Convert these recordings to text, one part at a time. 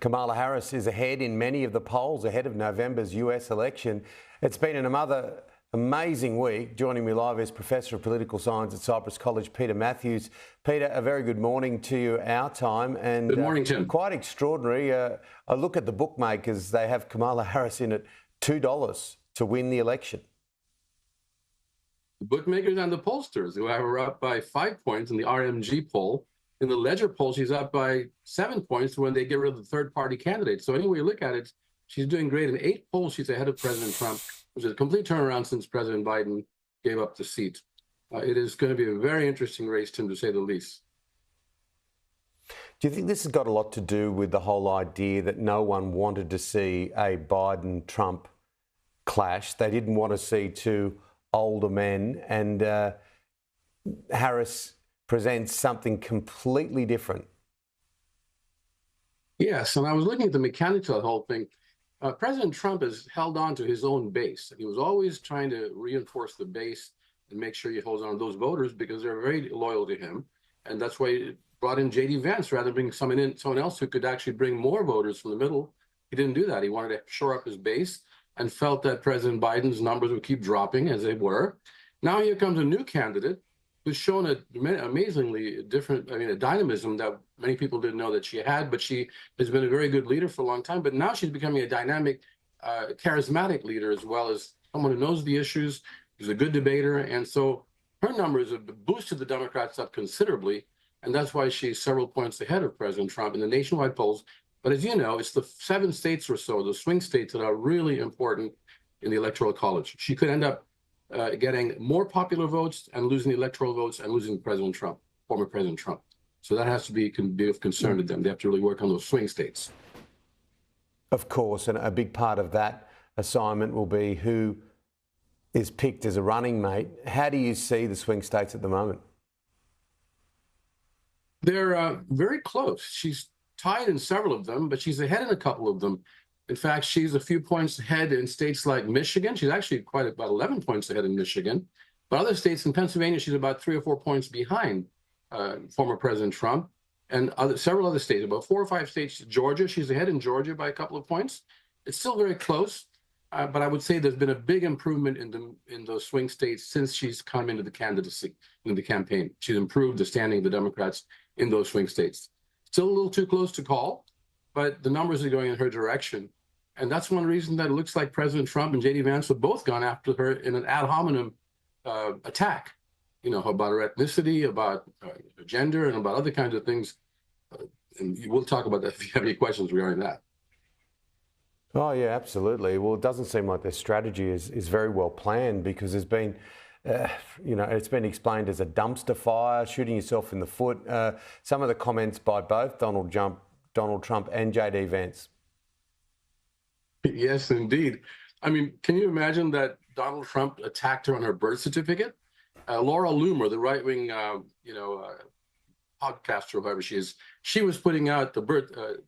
Kamala Harris is ahead in many of the polls ahead of November's US election. It's been another amazing week. Joining me live is Professor of Political Science at Cyprus College, Peter Matthews. Peter, a very good morning to you, our time. And good morning, Tim. Quite extraordinary. I look at the bookmakers, they have Kamala Harris in at $2 to win the election. The bookmakers and the pollsters, who have her up by 5 points in the RMG poll. In the Ledger poll, she's up by 7 points when they get rid of the third-party candidate. So anyway you look at it, she's doing great. In 8 polls, she's ahead of President Trump, which is a complete turnaround since President Biden gave up the seat. It is going to be a very interesting race, Tim, to say the least. Do you think this has got a lot to do with the whole idea that no one wanted to see a Biden-Trump clash? They didn't want to see two older men, and Harris presents something completely different. Yes, and I was looking at the mechanics of the whole thing. President Trump has held on to his own base. He was always trying to reinforce the base and make sure he holds on to those voters because they're very loyal to him. And that's why he brought in J.D. Vance rather than bring someone else who could actually bring more voters from the middle. He didn't do that. He wanted to shore up his base and felt that President Biden's numbers would keep dropping as they were. Now here comes a new candidate who's shown a amazingly different, a dynamism that many people didn't know that she had, but she has been a very good leader for a long time. But now she's becoming a dynamic, charismatic leader, as well as someone who knows the issues, who's a good debater. And so her numbers have boosted the Democrats up considerably. And that's why she's several points ahead of President Trump in the nationwide polls. But as you know, it's the 7 states or so, the swing states, that are really important in the Electoral College. She could end up getting more popular votes and losing the electoral votes and losing President Trump, former President Trump. So that has to be of concern to them. They have to really work on those swing states. Of course, and a big part of that assignment will be who is picked as a running mate. How do you see the swing states at the moment? They're very close. She's tied in several of them, but she's ahead in a couple of them. In fact, she's a few points ahead in states like Michigan. She's actually quite about 11 points ahead in Michigan. But other states, in Pennsylvania, she's about 3 or 4 points behind former President Trump. And several other states, about 4 or 5 states. Georgia, she's ahead in Georgia by a couple of points. It's still very close, but I would say there's been a big improvement in those swing states since she's come into the candidacy, into the campaign. She's improved the standing of the Democrats in those swing states. Still a little too close to call, but the numbers are going in her direction. And that's one reason that it looks like President Trump and J.D. Vance have both gone after her in an ad hominem attack, about her ethnicity, about her gender, and about other kinds of things. And we'll talk about that if you have any questions regarding that. Oh, yeah, absolutely. Well, it doesn't seem like their strategy is very well planned, because there's been, it's been explained as a dumpster fire, shooting yourself in the foot. Some of the comments by both Donald Trump and J.D. Vance. Yes, indeed. Can you imagine that Donald Trump attacked her on her birth certificate? Laura Loomer, the right-wing, podcaster, whoever she is, she was putting out the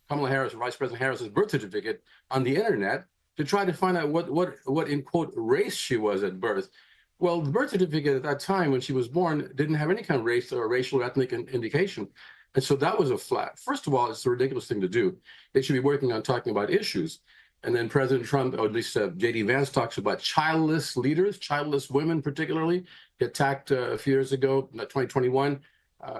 Kamala Harris, Vice President Harris's birth certificate on the internet to try to find out what in quote race she was at birth. Well, the birth certificate at that time when she was born didn't have any kind of race or racial or ethnic indication. And so that was a flat. First of all, it's a ridiculous thing to do. They should be working on talking about issues. And then President Trump, or at least J.D. Vance, talks about childless leaders, childless women particularly. He attacked a few years ago, 2021,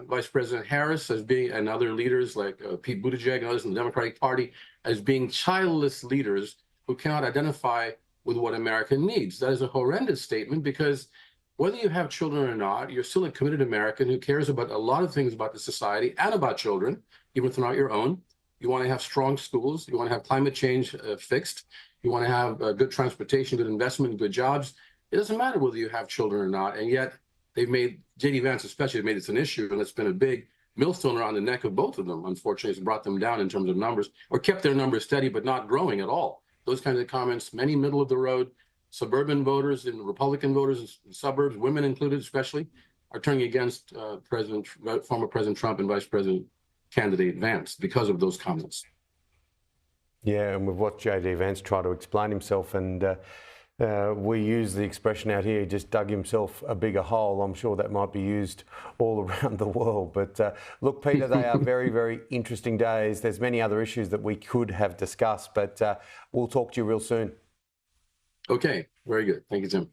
Vice President Harris as being, and other leaders like Pete Buttigieg and others in the Democratic Party, as being childless leaders who cannot identify with what America needs. That is a horrendous statement, because whether you have children or not, you're still a committed American who cares about a lot of things about the society and about children, even if they're not your own. You want to have strong schools. You want to have climate change fixed. You want to have good transportation, good investment, good jobs. It doesn't matter whether you have children or not. And yet they've made, J.D. Vance especially, made this an issue, and it's been a big millstone around the neck of both of them. Unfortunately, it's brought them down in terms of numbers, or kept their numbers steady but not growing at all. Those kinds of comments, many middle of the road, suburban voters and Republican voters in suburbs, women included especially, are turning against former President Trump and Vice President candidate Vance because of those comments. Yeah, and we've watched J.D. Vance try to explain himself, and We use the expression out here, he just dug himself a bigger hole. I'm sure that might be used all around the world. But look, Peter, they are very, very interesting days. There's many other issues that we could have discussed, but we'll talk to you real soon. Okay, very good. Thank you, Tim.